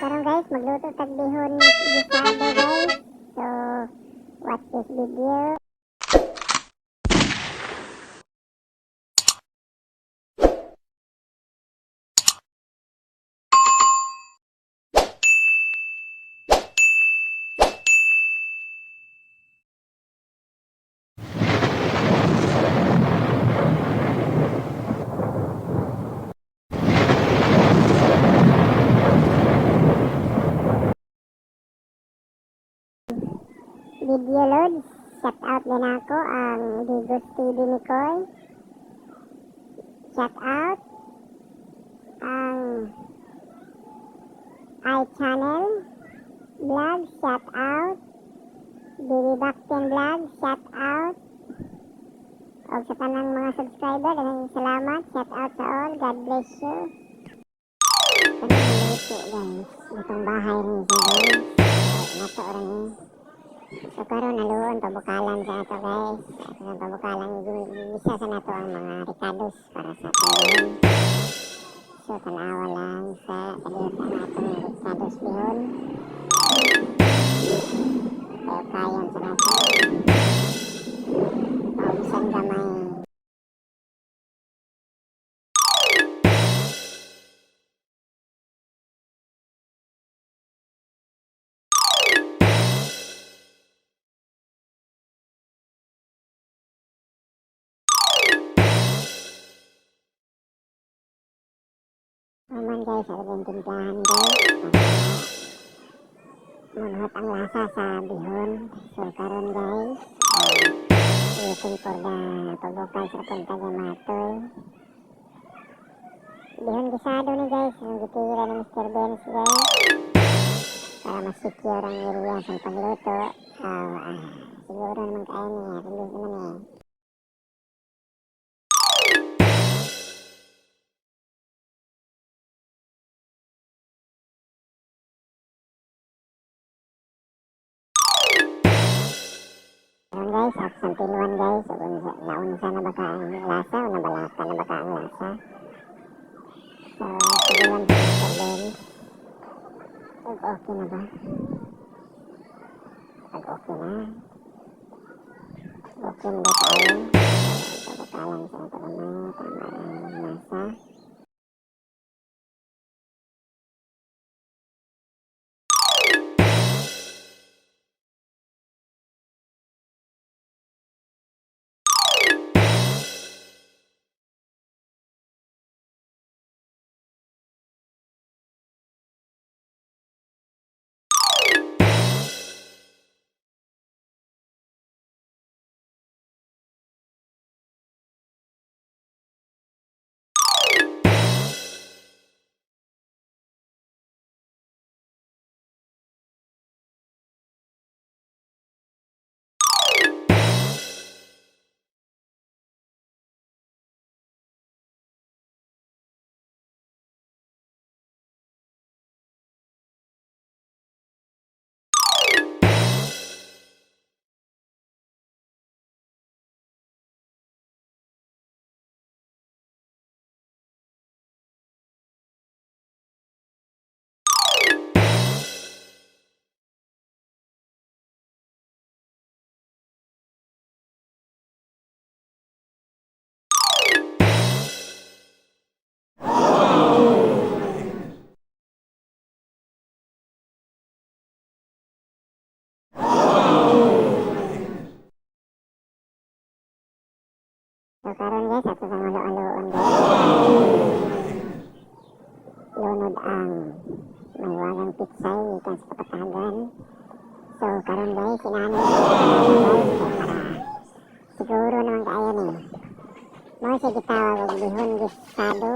Karon guys, magluto tag bihon gisado guys. So, watch this video. Video load. Shout out din ako ang Digos TV Nicole. Shout out ang iChannel Vlog. Shout out Bibi Bakten Vlog. Shout out o sa tanang mga subscriber. Daghang salamat. Shout out sa all. God bless you. Kanang luto guys. Itong bahay rin siya guys. Nato rin So karon naluon pabukalan sa ato guys. Sa pabukalan isa sa nato ang mga ricados para sa atin. So tanawa lang sa kaliit ang atong ricados bihon. Kayo sa nato. Pausan gamay. Naman guys, alam timplahan guys. Manhot ang lasa sa bihon. So karon guys, waiting for the pabukal sa punta ng matoy. Bihon gisado ni guys, ang gitira ni Mr. Benz guys. Para mas secure ang area sa pagluto. Siguro naman kaya niya, release naman eh. Ayan guys, at sampiluan guys, naunsa na baka ang lasa o nabalata na baka ang lasa. So, siluan sa Mr. Benz. Okay na ba? Okay na. Okay na ba tayo? Pagkakalan sa ito naman, tama ang lasa. So karon guys, ato sa alo-aloon guys. Lunod ang may wagang pitsay ikan sa kapatagan. So karon guys, inaano guys para siguro naman kayo ni. Mo siya gitawag og bihon gisado.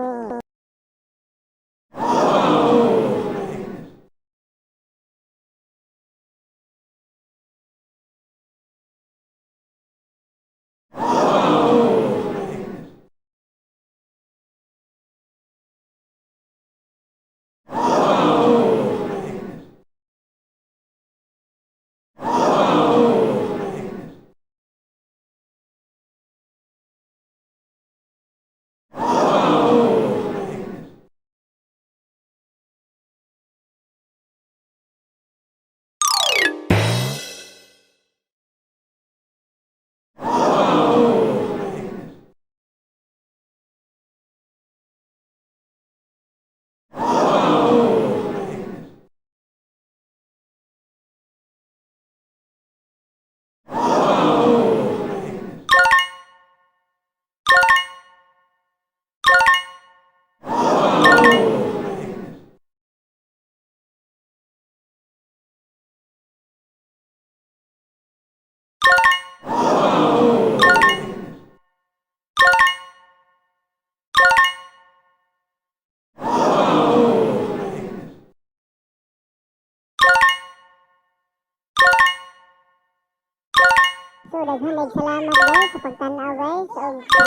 So, daghan salamat guys sa pagtanaw guys. O sa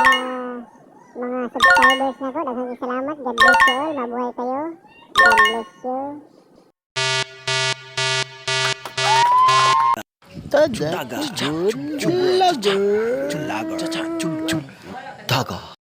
mga subscribers na ko, daghan salamat. God bless you all. Mabuhay kayo. God bless you. Tada, good vlogger.